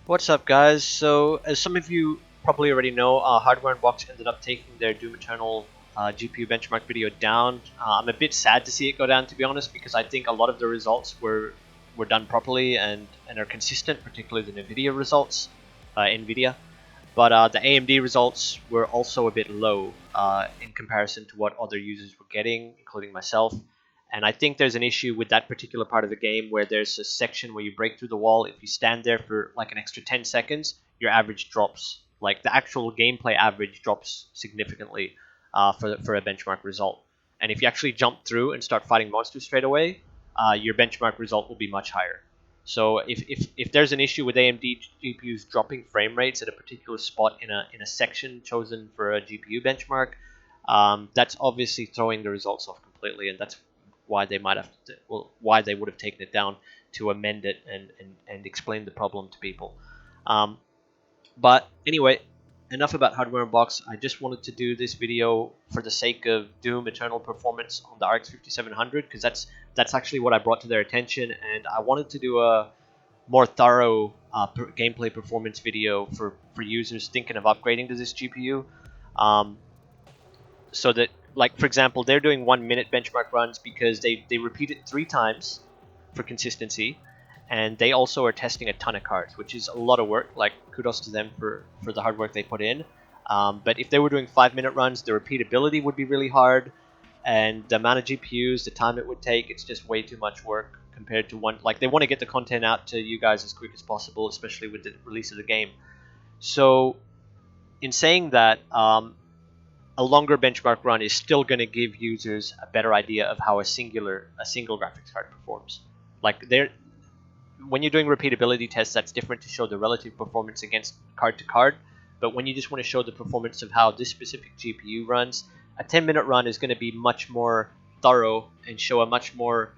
What's up, guys? So, as some of you probably already know, Hardware Unbox ended up taking their Doom Eternal GPU benchmark video down. I'm a bit sad to see it go down, to be honest, because I think a lot of the results were done properly and are consistent, particularly the NVIDIA results, NVIDIA. But the AMD results were also a bit low in comparison to what other users were getting, including myself. And I think there's an issue with that particular part of the game where there's a section where you break through the wall. If you stand there for like an extra 10 seconds, your average drops. Like the actual gameplay average drops significantly for a benchmark result. And if you actually jump through and start fighting monsters straight away, your benchmark result will be much higher. So if there's an issue with AMD GPUs dropping frame rates at a particular spot in a section chosen for a GPU benchmark, that's obviously throwing the results off completely, and that's why they might have why they would have taken it down to amend it and explain the problem to people. But anyway, enough about Hardware Unbox. I just wanted to do this video for the sake of Doom Eternal performance on the RX 5700 because that's actually what I brought to their attention, and I wanted to do a more thorough gameplay performance video for users thinking of upgrading to this GPU. So that, like, for example, they're doing 1 minute benchmark runs because they repeat it 3 times for consistency, and they also are testing a ton of cards, which is a lot of work. Like, kudos to them for the hard work they put in. But if they were doing 5-minute runs, the repeatability would be really hard, and the amount of GPUs, the time it would take, it's just way too much work compared to one. Like, they want to get the content out to you guys as quick as possible, especially with the release of the game. So in saying that, a longer benchmark run is still going to give users a better idea of how a single graphics card performs. Like, when you're doing repeatability tests, that's different to show the relative performance against card to card. But when you just want to show the performance of how this specific GPU runs, a 10-minute run is going to be much more thorough and show a much more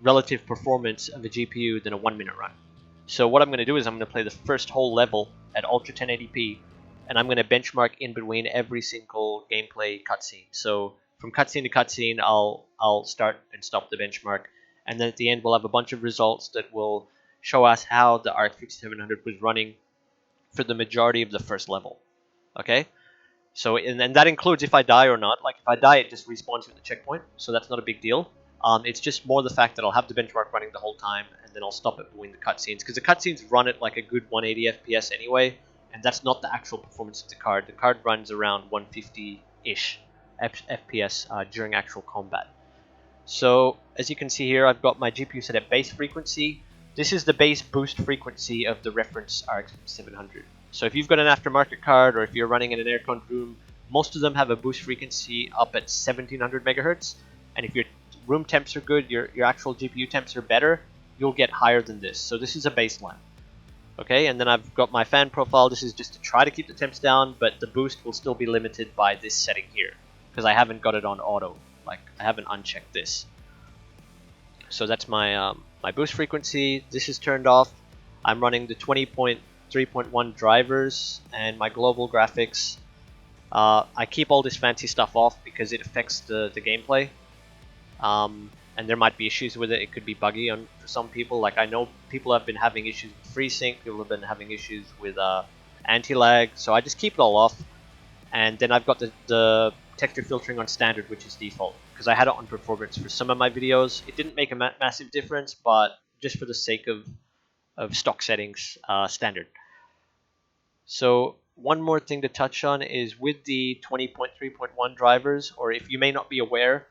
relative performance of a GPU than a 1-minute run. So what I'm going to do is I'm going to play the first whole level at Ultra 1080p, and I'm going to benchmark in between every single gameplay cutscene. So from cutscene to cutscene, I'll start and stop the benchmark, and then at the end we'll have a bunch of results that will show us how the RX 5700 was running for the majority of the first level. Okay? So and that includes if I die or not. Like, if I die, it just respawns with the checkpoint, so that's not a big deal. It's just more the fact that I'll have the benchmark running the whole time, and then I'll stop it between the cutscenes, because the cutscenes run at like a good 180 FPS anyway, and that's not the actual performance of the card. The card runs around 150-ish FPS during actual combat. So as you can see here, I've got my GPU set at base frequency. This is the base boost frequency of the reference RX 5700. So if you've got an aftermarket card, or if you're running in an air-conned room, most of them have a boost frequency up at 1700 megahertz. And if your room temps are good, your actual GPU temps are better, you'll get higher than this. So this is a baseline. Okay, and then I've got my fan profile. This is just to try to keep the temps down, but the boost will still be limited by this setting here, because I haven't got it on auto. Like, I haven't unchecked this. So that's my my boost frequency. This is turned off. I'm running the 20.3.1 drivers and my global graphics. I keep all this fancy stuff off because it affects the gameplay. And there might be issues with it. It could be buggy for some people. Like, I know people have been having issues with FreeSync. People have been having issues with anti-lag. So I just keep it all off. And then I've got the texture filtering on standard, which is default, because I had it on performance for some of my videos. It didn't make a massive difference, but just for the sake of stock settings, standard. So one more thing to touch on is with the 20.3.1 drivers, or if you may not be aware,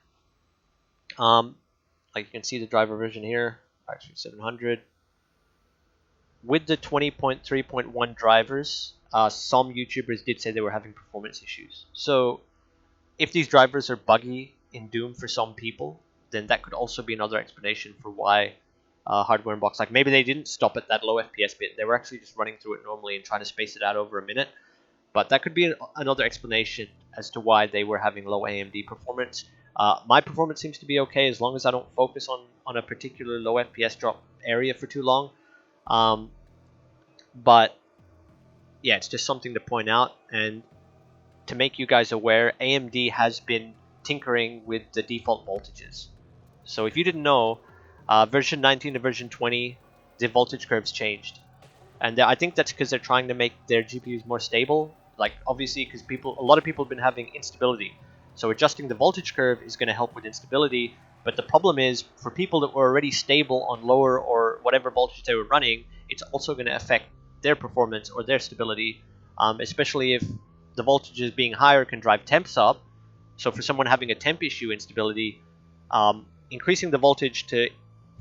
like you can see the driver version here, RX 5700. With the 20.3.1 drivers, some YouTubers did say they were having performance issues. So if these drivers are buggy in Doom for some people, then that could also be another explanation for why Hardware Unbox, like, maybe they didn't stop at that low FPS bit. They were actually just running through it normally and trying to space it out over a minute. But that could be another explanation as to why they were having low AMD performance. My performance seems to be okay as long as I don't focus on a particular low FPS drop area for too long. But yeah, it's just something to point out. And to make you guys aware, AMD has been tinkering with the default voltages. So if you didn't know, version 19 to version 20, the voltage curves changed. And I think that's because they're trying to make their GPUs more stable. Like obviously, because a lot of people have been having instability, so adjusting the voltage curve is going to help with instability. But the problem is, for people that were already stable on lower or whatever voltage they were running, it's also going to affect their performance or their stability, especially if the voltages being higher can drive temps up. So for someone having a temp issue instability, increasing the voltage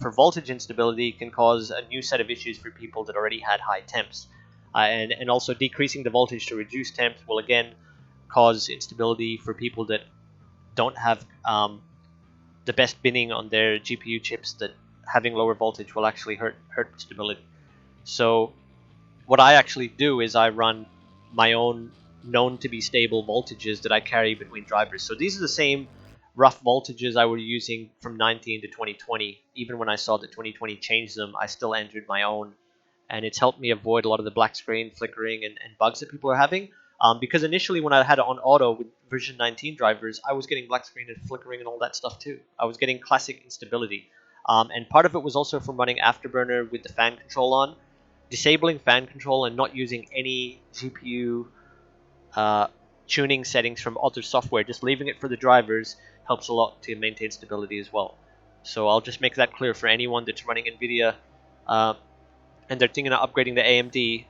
for voltage instability can cause a new set of issues for people that already had high temps. And also decreasing the voltage to reduce temps will again cause instability for people that don't have the best binning on their GPU chips, that having lower voltage will actually hurt stability. So what I actually do is I run my own known to be stable voltages that I carry between drivers. So these are the same rough voltages I were using from 19 to 2020. Even when I saw that 2020 changed them, I still entered my own, and it's helped me avoid a lot of the black screen, flickering, and bugs that people are having. Because initially when I had it on auto with version 19 drivers, I was getting black screen and flickering and all that stuff too. I was getting classic instability. And part of it was also from running Afterburner with the fan control on. Disabling fan control and not using any GPU tuning settings from other software, just leaving it for the drivers, helps a lot to maintain stability as well. So I'll just make that clear for anyone that's running NVIDIA and they're thinking of upgrading to AMD.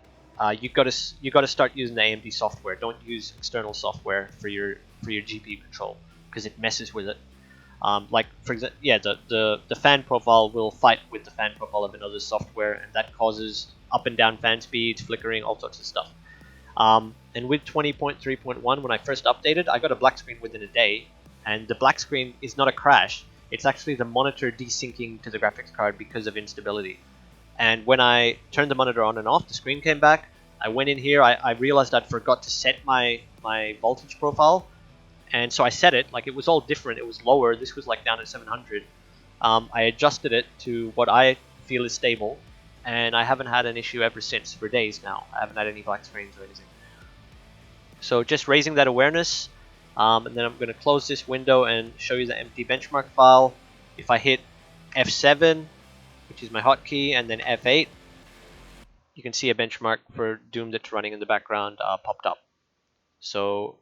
You gotta start using the AMD software. Don't use external software for your GPU control, because it messes with it. Like for example, yeah, the fan profile will fight with the fan profile of another software, and that causes up and down fan speeds, flickering, all sorts of stuff. And with 20.3.1, when I first updated, I got a black screen within a day, and the black screen is not a crash. It's actually the monitor desyncing to the graphics card because of instability. And when I turned the monitor on and off, the screen came back. I went in here, I realized I'd forgot to set my voltage profile, and so I set it, like it was all different. It was lower, this was like down at 700. I adjusted it to what I feel is stable, and I haven't had an issue ever since, for days now. I haven't had any black screens or anything. So just raising that awareness, and then I'm going to close this window and show you the empty benchmark file. If I hit F7, which is my hotkey, and then F8, you can see a benchmark for Doom that's running in the background popped up. So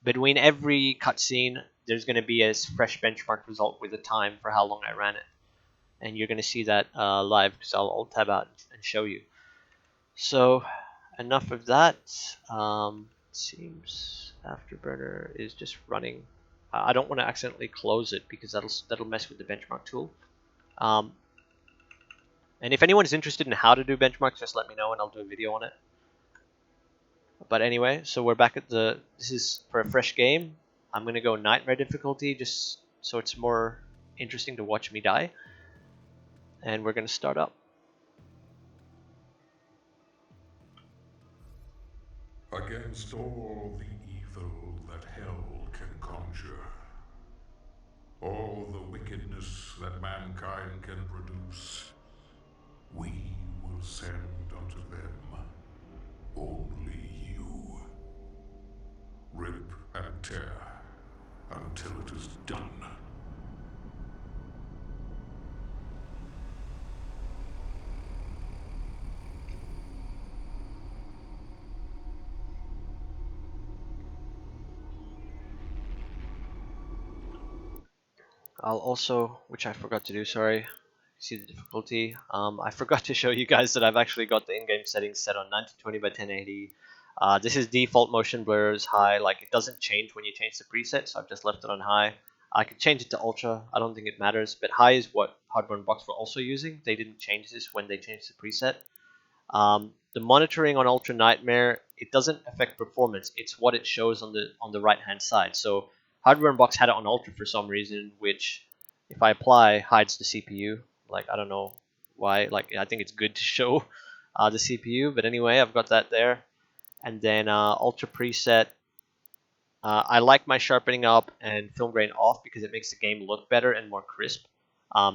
between every cutscene, there's going to be a fresh benchmark result with a time for how long I ran it. And you're going to see that live, because I'll tab out and show you. So enough of that. Seems Afterburner is just running. I don't want to accidentally close it, because that'll mess with the benchmark tool. And if anyone's interested in how to do benchmarks, just let me know and I'll do a video on it. But anyway, so we're back at this is for a fresh game. I'm going to go Nightmare difficulty, just so it's more interesting to watch me die. And we're going to start up. Against all the evil that hell can conjure, all the wickedness that mankind can produce, we will send unto them only you. Rip and tear until it is done. I'll also, which I forgot to do, sorry, see the difficulty. I forgot to show you guys that I've actually got the in-game settings set on 1920 by 1080. This is default motion blurs high, like it doesn't change when you change the preset, so I've just left it on high. I could change it to ultra, I don't think it matters, but high is what Hardware Unboxed were also using. They didn't change this when they changed the preset. The monitoring on Ultra Nightmare, it doesn't affect performance. It's what it shows on the right hand side. So Hardware Unboxed had it on Ultra for some reason, which if I apply hides the CPU. Like I don't know why. Like I think it's good to show the CPU, but anyway, I've got that there. And then Ultra preset. I like my sharpening up and film grain off because it makes the game look better and more crisp.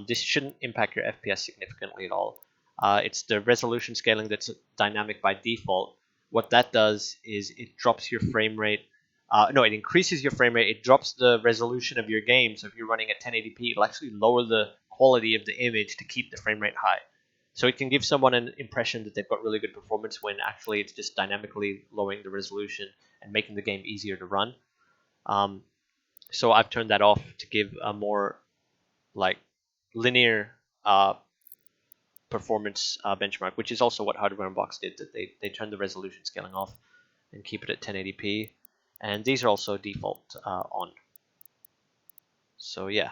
This shouldn't impact your FPS significantly at all. It's the resolution scaling that's dynamic by default. What that does is it drops your frame rate. No, it increases your frame rate. It drops the resolution of your game. So if you're running at 1080p, it'll actually lower the quality of the image to keep the frame rate high. So it can give someone an impression that they've got really good performance when actually it's just dynamically lowering the resolution and making the game easier to run. So I've turned that off to give a more like linear performance benchmark, which is also what Hardware Unboxed did. That they turned the resolution scaling off and keep it at 1080p, and these are also default on. So yeah,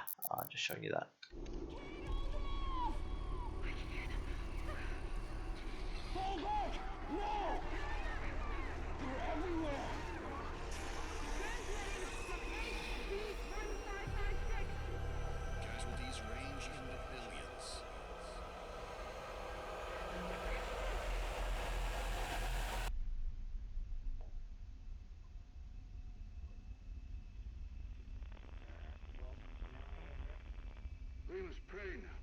just showing you that. We must pray now.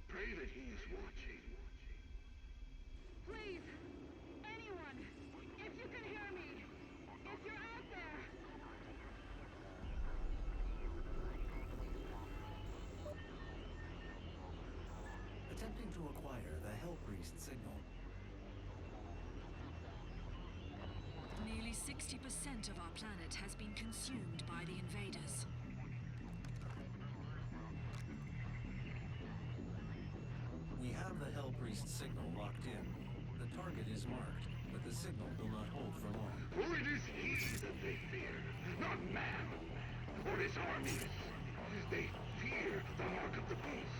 Pray that he is watching. Please, anyone, if you can hear me, if you're out there. Attempting to acquire the Hellpriest signal. Nearly 60% of our planet has been consumed by the invaders. We have the Hellpriest signal locked in. The target is marked, but the signal will not hold for long. For it is he that they fear, not man, or his armies. They fear the mark of the beast.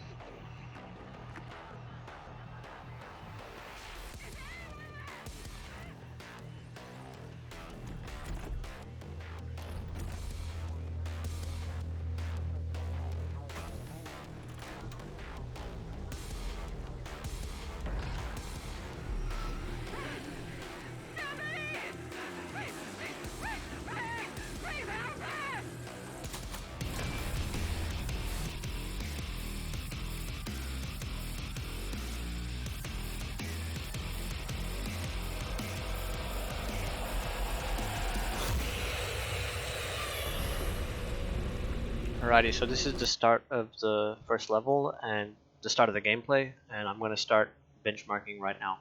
Alrighty, so this is the start of the first level and the start of the gameplay, and I'm going to start benchmarking right now.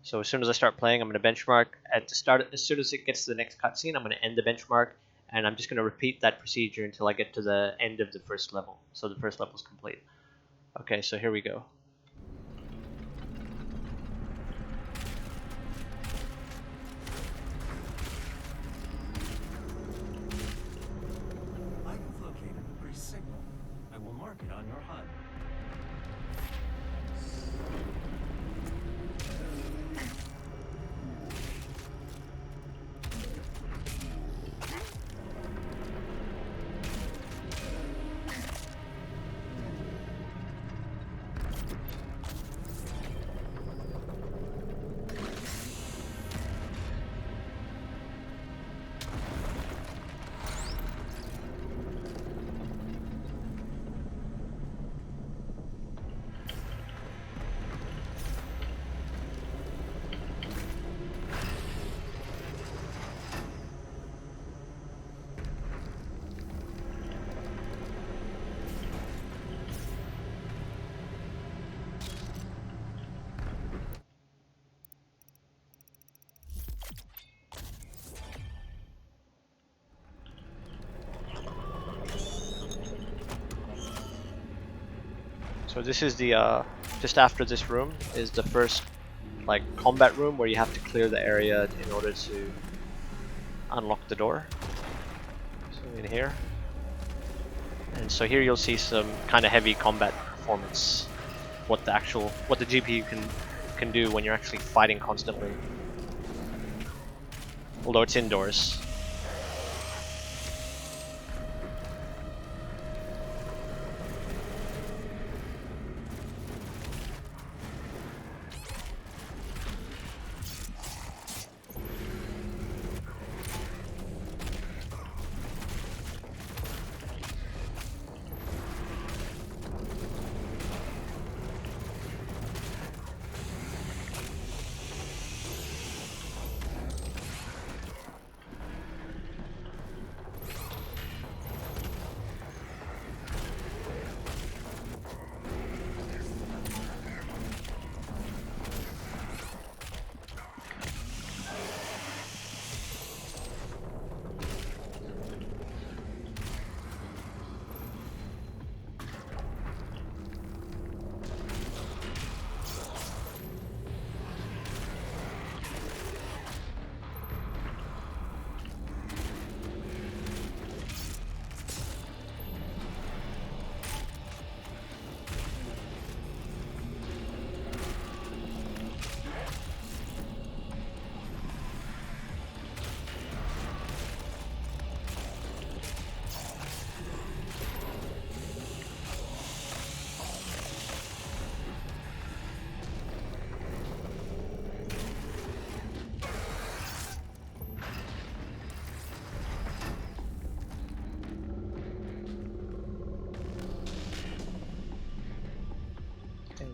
So as soon as I start playing, I'm going to benchmark at the start. As soon as it gets to the next cutscene, I'm going to end the benchmark, and I'm just going to repeat that procedure until I get to the end of the first level. So the first level is complete. Okay, so here we go. I have located the priest signal. I will mark it on your HUD. So this is the just after this room is the first like combat room where you have to clear the area in order to unlock the door. So in here, and so here you'll see some kind of heavy combat performance. What the GPU can do when you're actually fighting constantly, although it's indoors.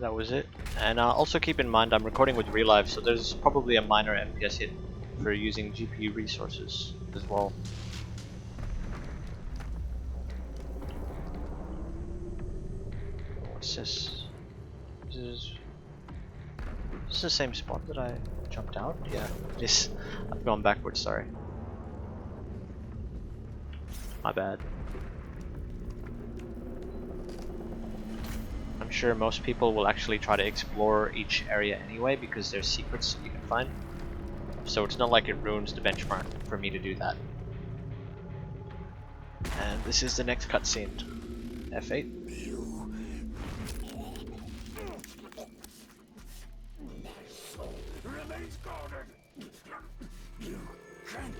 that was it. And also keep in mind I'm recording with ReLive, so there's probably a minor FPS hit for using GPU resources as well. What's this? This is the same spot that I jumped out? Yeah, it is. I've gone backwards, sorry. My bad. I'm sure most people will actually try to explore each area anyway because there's secrets you can find. So it's not like it ruins the benchmark for me to do that. And this is the next cutscene. F8. Remains guarded. You can.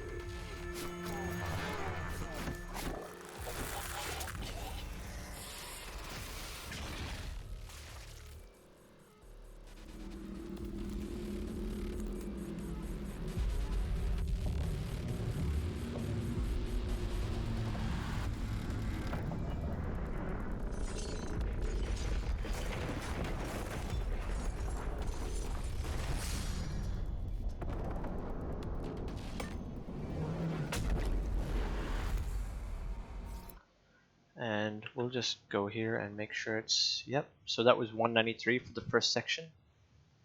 And we'll just go here and make sure it's, yep, so that was 193 for the first section.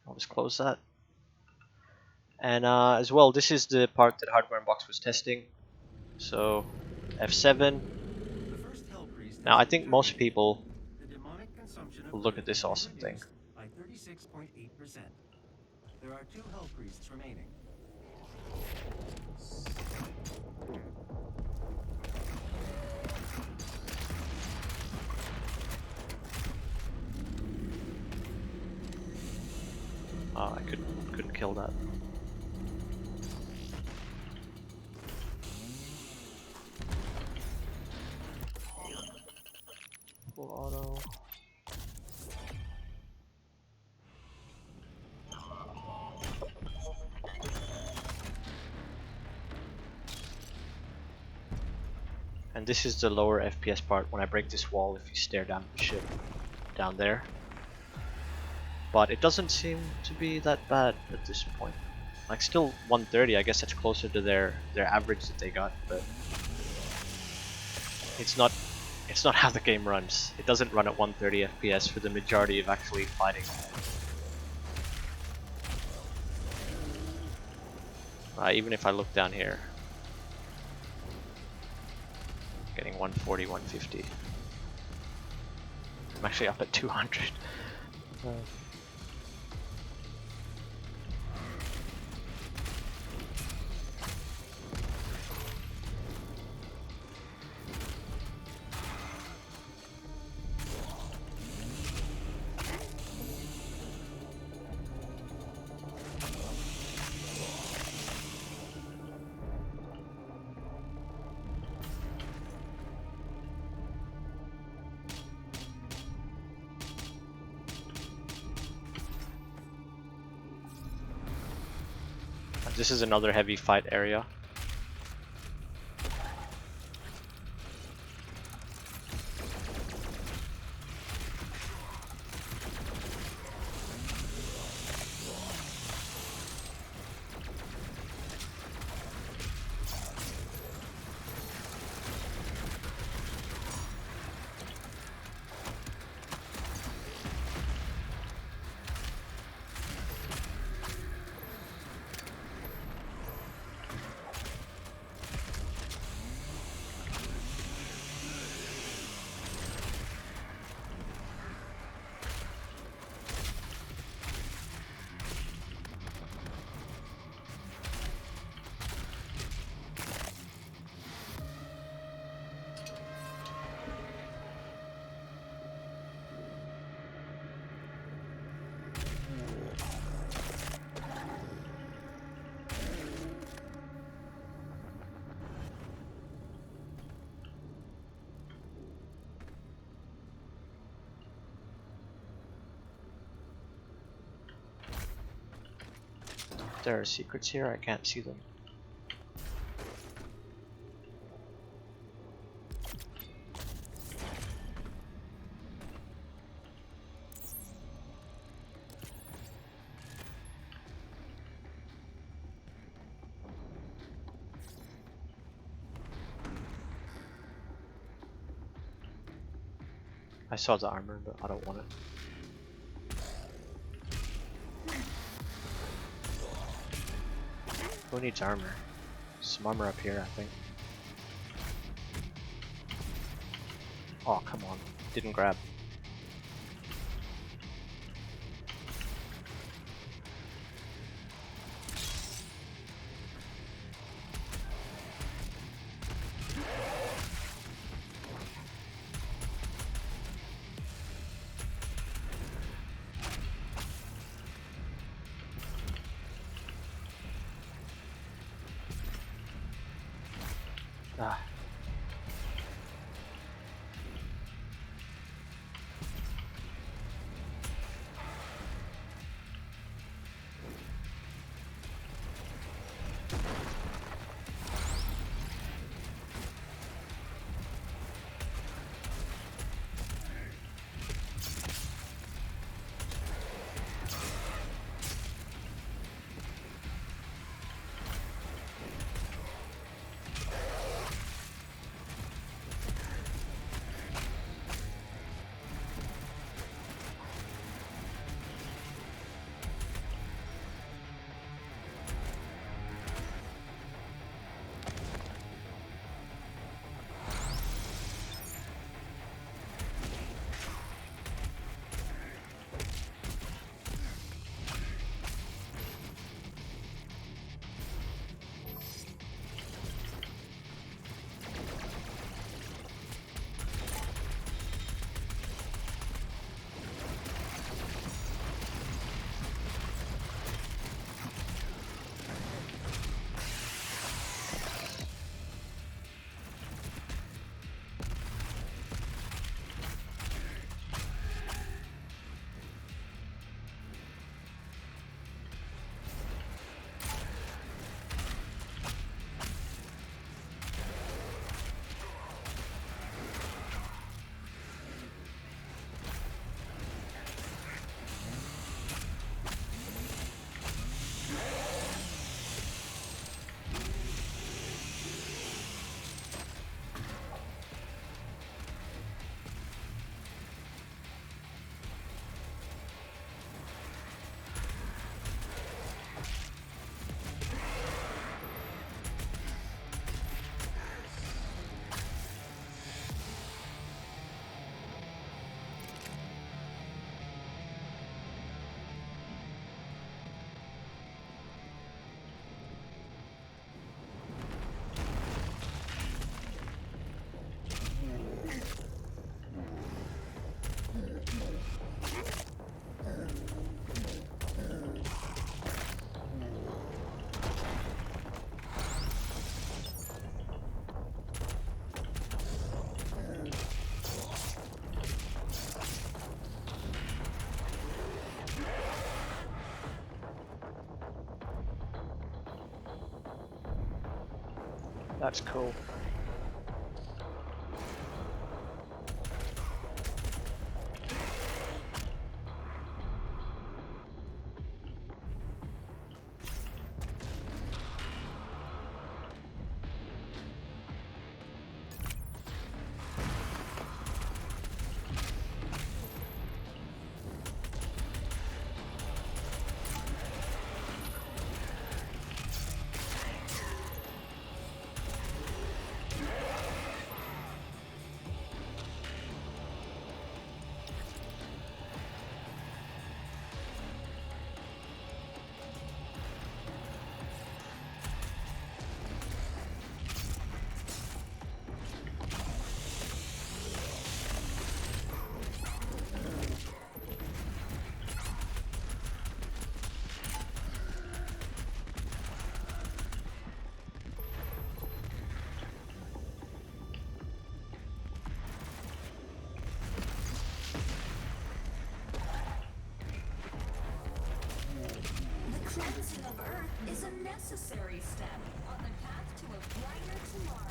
I'll just close that. And as well, this is the part that Hardware Unbox was testing. So F7. Now I think most people will look at this awesome thing. By 36.8%. There are 2 Hell Priests remaining. Oh, I couldn't kill that. Full auto. And this is the lower FPS part when I break this wall if you stare down at the ship down there. But it doesn't seem to be that bad at this point. Like still 130, I guess that's closer to their average that they got, but it's not how the game runs. It doesn't run at 130 FPS for the majority of actually fighting. Even if I look down here, getting 140, 150. I'm actually up at 200. This is another heavy fight area. There are secrets here, I can't see them. I saw the armor, but I don't want it. Who needs armor? Some armor up here, I think. Oh, come on. Didn't grab. Ah. That's cool. Cleansing of Earth is a necessary step on the path to a brighter tomorrow.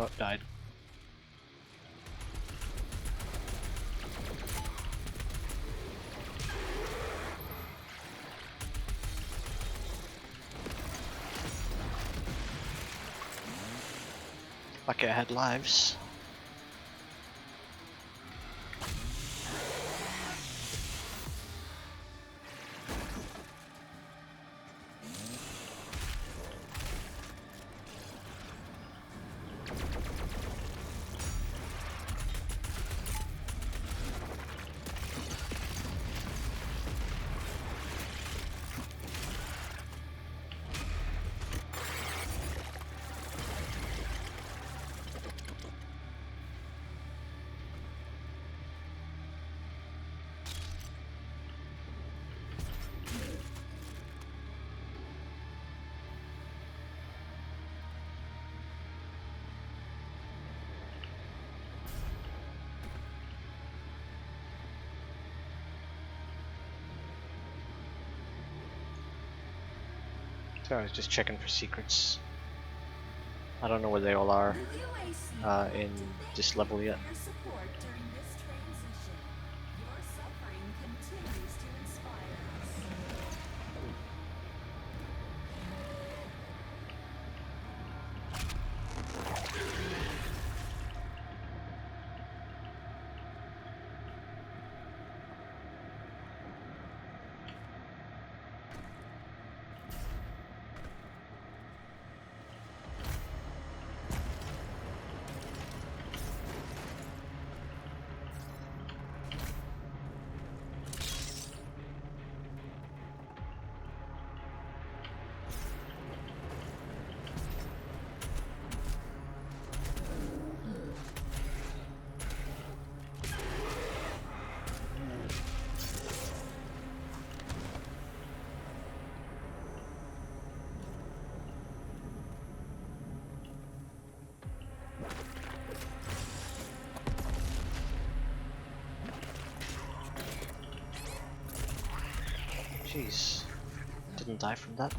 Oh, died. Lucky I had lives. So I was just checking for secrets. I don't know where they all are in this level yet. Your support during this transition. Your suffering continues to inspire us. Jeez. Didn't die from that.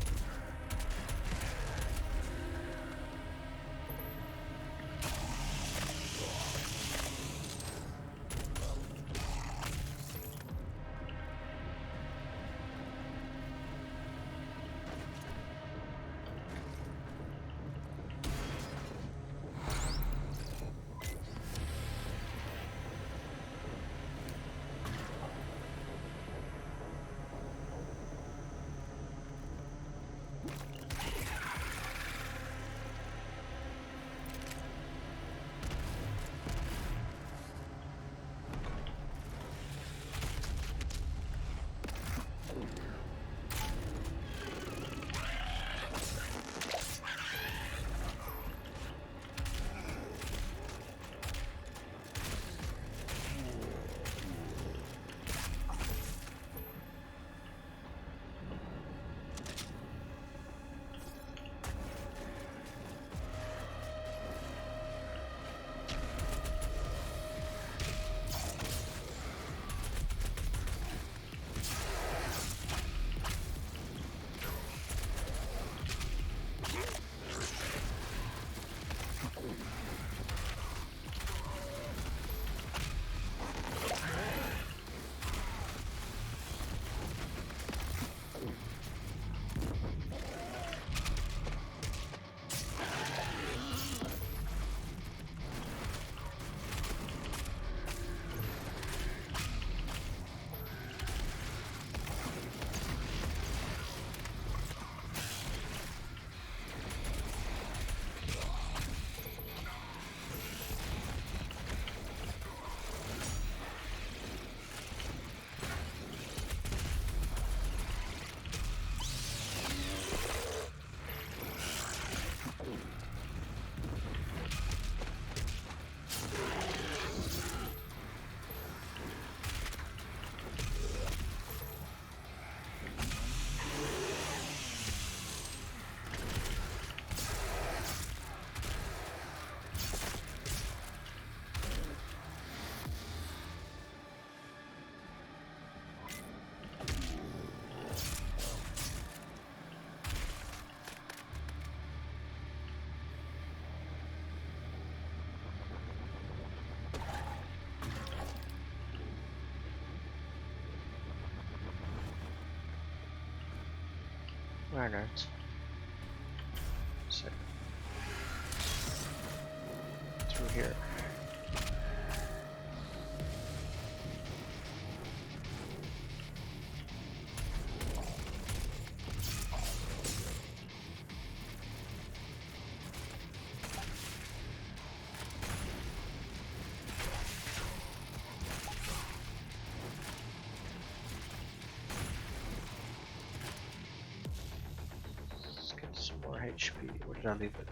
Where on earth? So, through here. Let's get some more HP. Where did I leave it?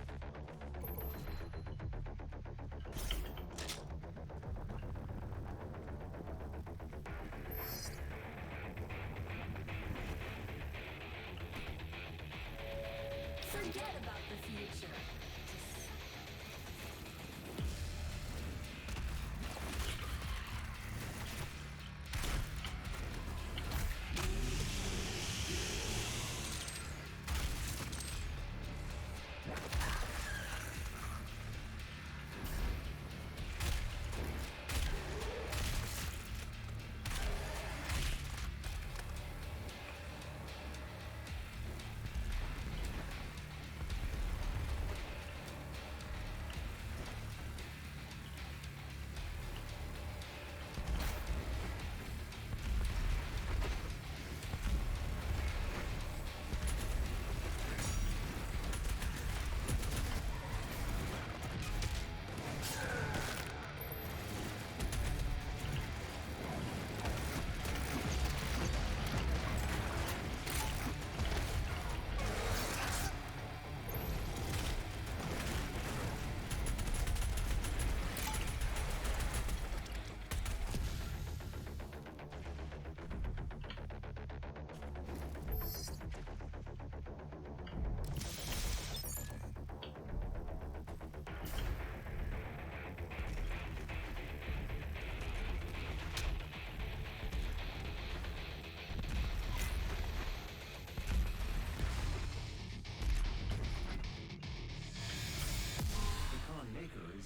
Forget about the future.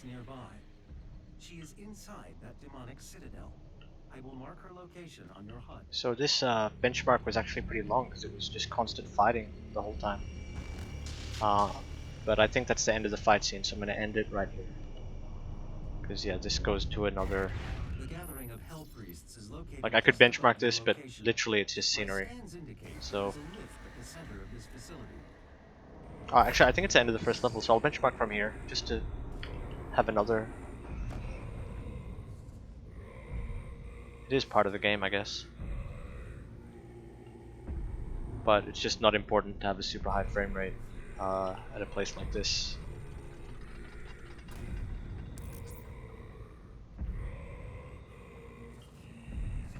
Nearby. She is inside that demonic citadel. I will mark her location on your HUD. So this benchmark was actually pretty long because it was just constant fighting the whole time. But I think that's the end of the fight scene, so I'm going to end it right here. Because yeah, this goes to another... The gathering of hell priests is located Like I could just above benchmark your this, but location. literally it's just My scenery. scans indicate So... there's a lift at the center of this facility. Oh, actually I think it's the end of the first level, so I'll benchmark from here, just to have another... It is part of the game, I guess. But it's just not important to have a super high frame rate at a place like this.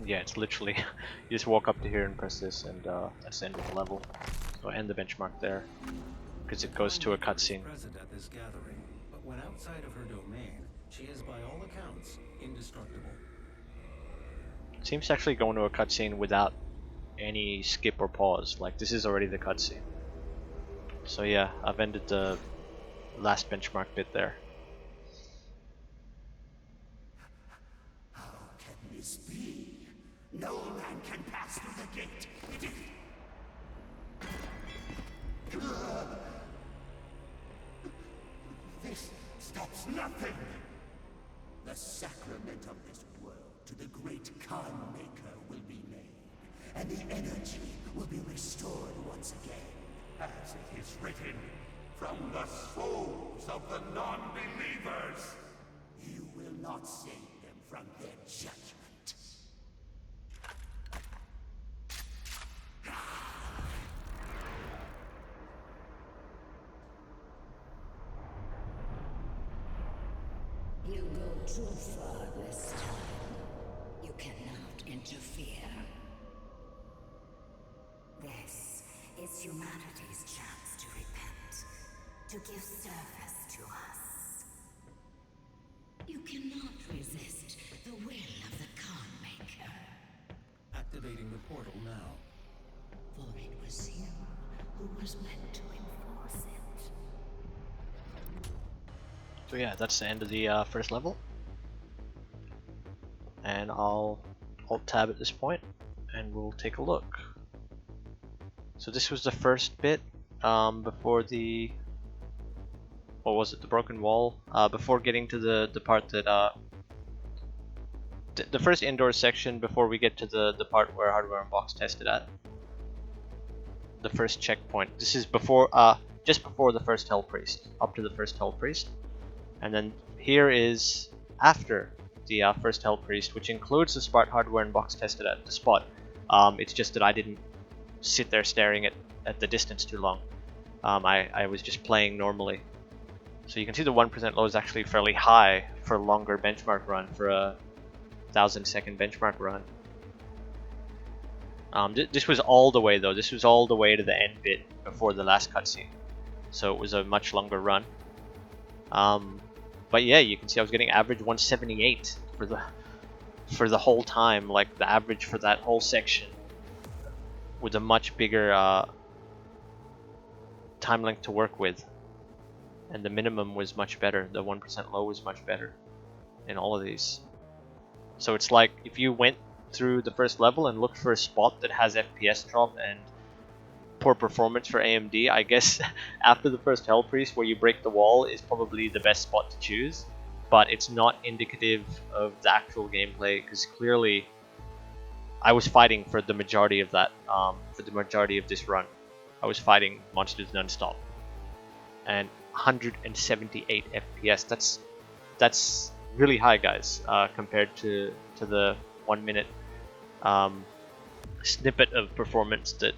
Yeah, it's literally, you just walk up to here and press this, and that's the end of the level. So end the benchmark there, because it goes to a cutscene. Present at this gathering, but when outside of her domain, she is by all accounts indestructible. It seems to actually go into a cutscene without any skip or pause. Like this is already the cutscene. So yeah, I've ended the last benchmark bit there. How can this be? No man can pass through the gate. It is... This stops nothing. The sacrament of this world to the great Khan Maker will be made, and the energy will be restored once again. As it is written, from the souls of the non-believers, you will not save them from their judgment. You go too far this time. You cannot interfere. This is humanity's chance to repent, to give service to us. You cannot resist the will of the Khan Maker. Activating the portal now. For it was you who was meant to enforce it. So yeah, that's the end of the first level. And I'll Alt-Tab at this point, and we'll take a look. So this was the first bit before the, what was it, the broken wall, before getting to the part that the first indoor section before we get to the part where Hardware Unboxed tested at. The first checkpoint. This is before, just before the first Hell Priest, up to the first Hell Priest. And then here is after the first Hell Priest, which includes the spot Hardware Unboxed tested at the spot. It's just that I didn't sit there staring at the distance too long. I was just playing normally. So you can see the 1% low is actually fairly high for a longer benchmark run, for a 1,000-second benchmark run. This was all the way though, this was all the way to the end bit before the last cutscene. So it was a much longer run. But yeah, you can see I was getting average 178 for the whole time, like the average for that whole section, with a much bigger time length to work with. And the minimum was much better, the 1% low was much better in all of these. So it's like if you went through the first level and looked for a spot that has FPS drop and poor performance for AMD, I guess after the first Hell Priest where you break the wall is probably the best spot to choose. But it's not indicative of the actual gameplay, because clearly I was fighting for the majority of that, for the majority of this run. I was fighting monsters non-stop. And 178 FPS, that's really high, guys, compared to the 1 minute snippet of performance that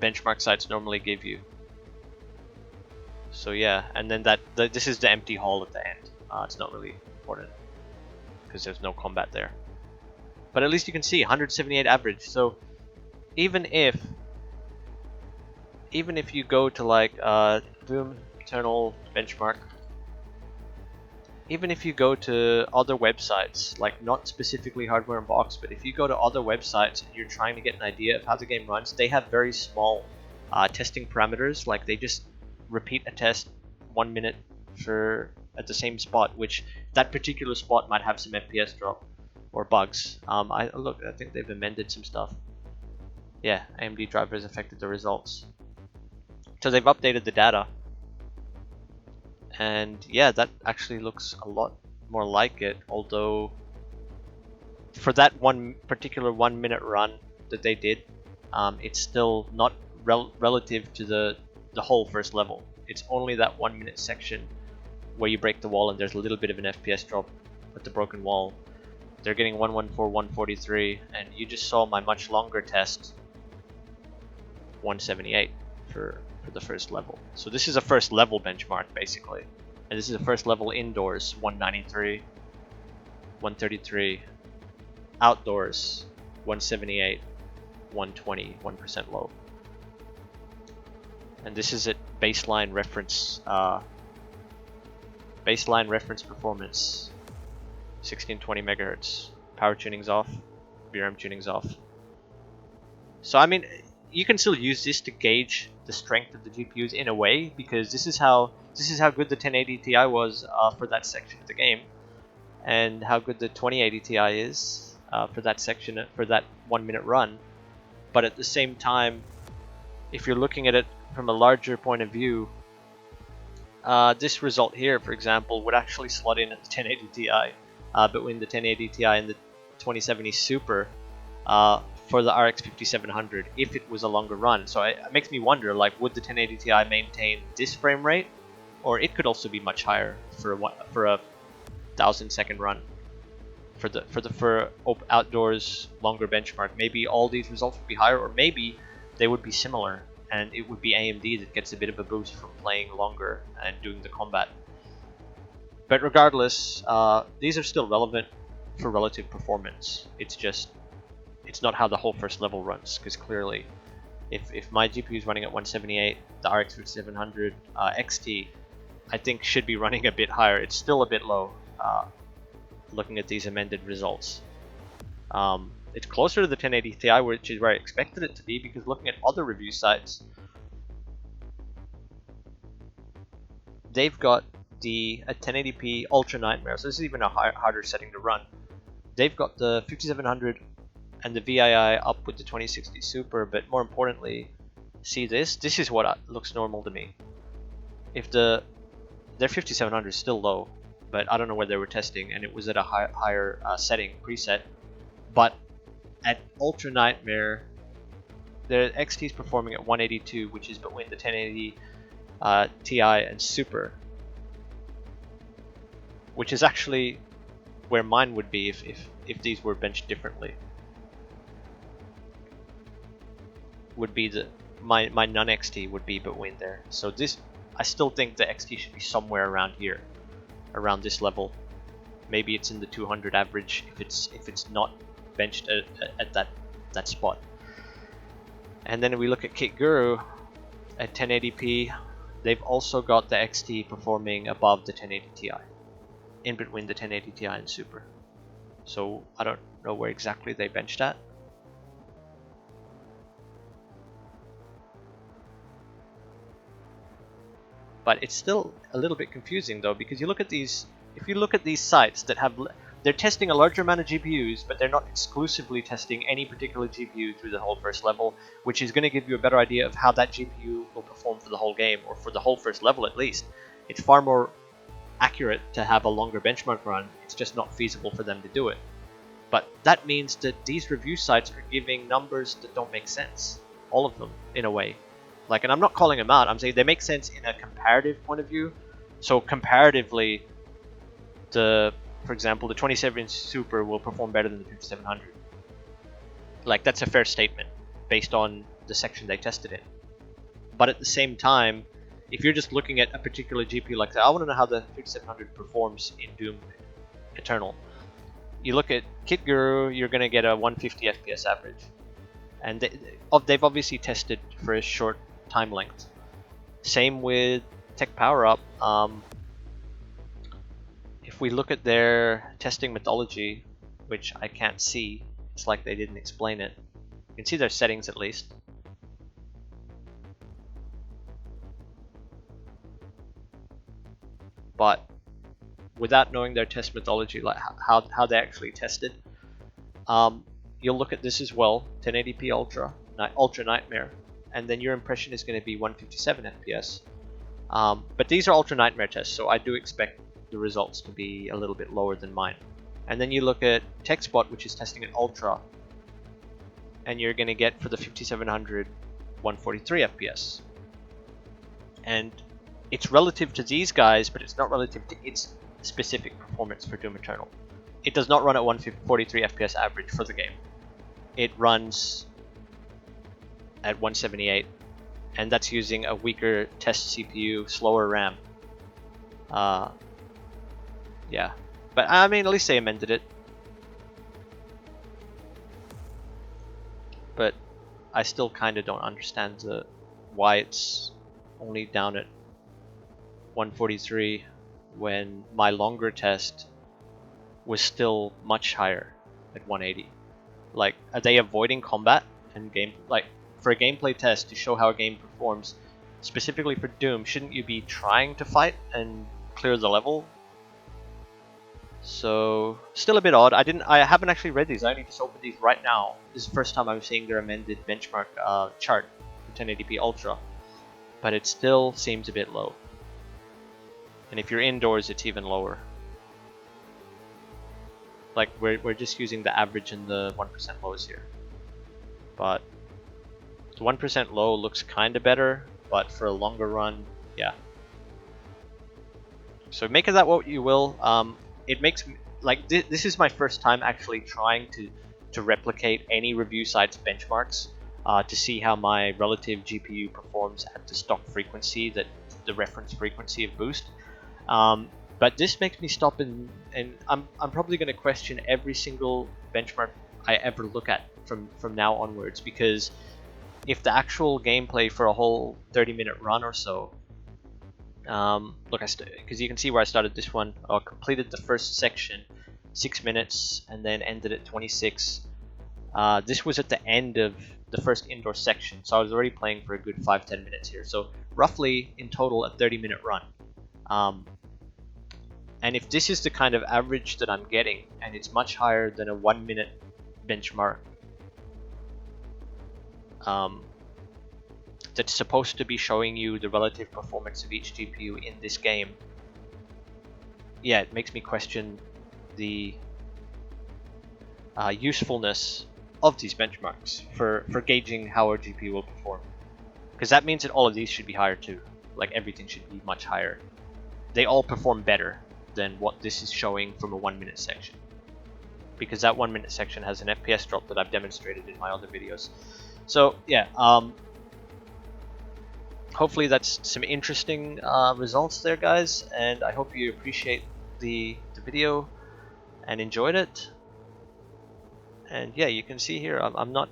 benchmark sites normally give you. So yeah, and then this is the empty hall at the end. It's not really important because there's no combat there. But at least you can see 178 average. So even if you go to like Doom Eternal benchmark, even if you go to other websites, like not specifically Hardware Unboxed, but if you go to other websites and you're trying to get an idea of how the game runs, they have very small testing parameters. Like they just repeat a test 1 minute at the same spot, which that particular spot might have some FPS drop or bugs. I think they've amended some stuff. Yeah, AMD drivers affected the results. So they've updated the data. And yeah, that actually looks a lot more like it, although for that one particular 1 minute run that they did, it's still not relative to the whole first level. It's only that 1 minute section where you break the wall and there's a little bit of an FPS drop with the broken wall. They're getting 114, 143, and you just saw my much longer test, 178 for the first level. So this is a first level benchmark basically, and this is a first level indoors, 193, 133, outdoors, 178, 120, 1% low. And this is at baseline reference performance, 1620 megahertz. Power tuning's off, VRM tuning's off. So I mean, you can still use this to gauge the strength of the GPUs in a way, because this is how good the 1080 Ti was for that section of the game, and how good the 2080 Ti is for that section, for that 1 minute run. But at the same time, if you're looking at it from a larger point of view, this result here, for example, would actually slot in at the 1080 Ti, between the 1080 Ti and the 2070 Super for the RX 5700 if it was a longer run. So it makes me wonder, like, would the 1080 Ti maintain this frame rate, or it could also be much higher for a 1,000-second run for outdoors longer benchmark. Maybe all these results would be higher, or maybe they would be similar, and it would be AMD that gets a bit of a boost from playing longer and doing the combat. But regardless, these are still relevant for relative performance. It's not how the whole first level runs, because clearly if my GPU is running at 178, the RX 5700 XT I think should be running a bit higher. It's still a bit low looking at these amended results. It's closer to the 1080 Ti, which is where I expected it to be, because looking at other review sites, they've got the 1080p Ultra Nightmare, so this is even a harder setting to run. They've got the 5700 and the VII up with the 2060 Super, but more importantly, see this? This is what looks normal to me. If their 5700 is still low, but I don't know where they were testing, and it was at a higher setting preset. But at Ultra Nightmare, the XT is performing at 182, which is between the 1080 Ti and Super, which is actually where mine would be if these were benched differently. Would be my non-XT would be between there. So this, I still think the XT should be somewhere around here, around this level. Maybe it's in the 200 average if it's not benched at that spot. And then if we look at KitGuru at 1080p, they've also got the XT performing above the 1080 Ti, in between the 1080 Ti and Super. So I don't know where exactly they benched at. But it's still a little bit confusing though, because you look at these, if you look at these sites that have, they're testing a larger amount of GPUs, but they're not exclusively testing any particular GPU through the whole first level, which is going to give you a better idea of how that GPU will perform for the whole game, or for the whole first level at least. It's far more accurate to have a longer benchmark run. It's just not feasible for them to do it. But that means that these review sites are giving numbers that don't make sense, all of them in a way. Like, and I'm not calling them out, I'm saying they make sense in a comparative point of view. So comparatively, for example, the 27 Super will perform better than the 5700. Like, that's a fair statement based on the section they tested in. But at the same time, if you're just looking at a particular GPU, like I want to know how the 5700 performs in Doom Eternal. You look at KitGuru, you're going to get a 150 FPS average. And they've obviously tested for a short time length. Same with Tech PowerUp. If we look at their testing methodology, which I can't see, it's like they didn't explain it. You can see their settings at least. But without knowing their test methodology, like how they actually tested, you'll look at this as well, 1080p Ultra Nightmare, and then your impression is going to be 157 FPS. But these are Ultra Nightmare tests, so I do expect the results to be a little bit lower than mine. And then you look at TechSpot, which is testing an Ultra, and you're going to get for the 5700 143 FPS. And it's relative to these guys, but it's not relative to its specific performance for Doom Eternal. It does not run at 143 FPS average for the game. It runs at 178, and that's using a weaker test CPU, slower RAM. Yeah, but I mean, at least they amended it. But I still kind of don't understand why it's only down at 143 when my longer test was still much higher at 180. Like, are they avoiding combat and game? Like, for a gameplay test to show how a game performs, specifically for Doom, shouldn't you be trying to fight and clear the level? So, still a bit odd. I haven't actually read these. I only just opened these right now. This is the first time I'm seeing their amended benchmark chart for 1080p Ultra, but it still seems a bit low. And if you're indoors, it's even lower. Like, we're just using the average and the 1% lows here. But the 1% low looks kind of better, but for a longer run, yeah. So make of that what you will. It makes me, like, this is my first time actually trying to replicate any review site's benchmarks to see how my relative GPU performs at the stock frequency, the reference frequency of boost. But this makes me stop and I'm probably going to question every single benchmark I ever look at from now onwards, because if the actual gameplay for a whole 30-minute run or so, look, because you can see where I started this one, I completed the first section 6 minutes and then ended at 26. This was at the end of the first indoor section, so I was already playing for a good 5-10 minutes here, so roughly in total a 30-minute run. And if this is the kind of average that I'm getting, and it's much higher than a 1-minute benchmark, that's supposed to be showing you the relative performance of each GPU in this game, yeah, it makes me question the usefulness of these benchmarks for gauging how our GPU will perform. Because that means that all of these should be higher too. Like everything should be much higher. They all perform better than what this is showing from a 1 minute section. Because that 1 minute section has an FPS drop that I've demonstrated in my other videos. So yeah, hopefully that's some interesting results there, guys, and I hope you appreciate the video and enjoyed it. And yeah, you can see here I'm not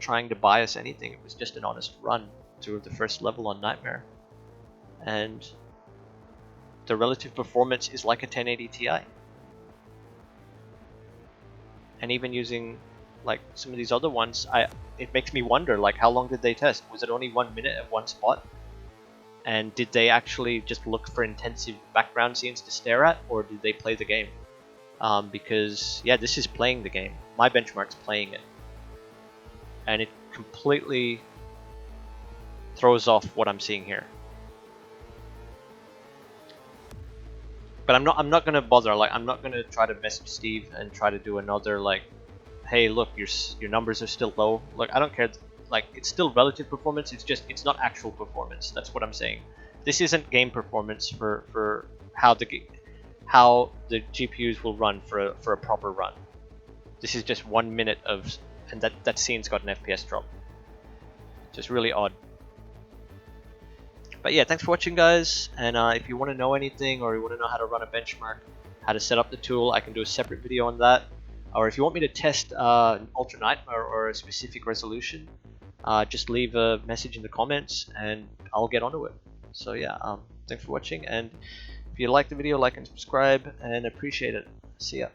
trying to bias anything. It was just an honest run through the first level on Nightmare, and the relative performance is like a 1080 Ti. And even using like some of these other ones, it makes me wonder, like, how long did they test? Was it only 1 minute at one spot? And did they actually just look for intensive background scenes to stare at, or did they play the game? Because yeah, this is playing the game. My benchmark's playing it, and it completely throws off what I'm seeing here. But I'm not gonna bother. Like, I'm not gonna try to message Steve and try to do another like, hey, look, your numbers are still low. Look, I don't care. Like, it's still relative performance. It's not actual performance. That's what I'm saying. This isn't game performance for how the GPUs will run for a proper run. This is just 1 minute of, and that scene's got an FPS drop. Just really odd. But yeah, thanks for watching, guys. And if you want to know anything, or you want to know how to run a benchmark, how to set up the tool, I can do a separate video on that. Or if you want me to test an Ultra Nightmare or a specific resolution, just leave a message in the comments and I'll get onto it. So yeah, thanks for watching, and if you like the video, like and subscribe, and appreciate it. See ya.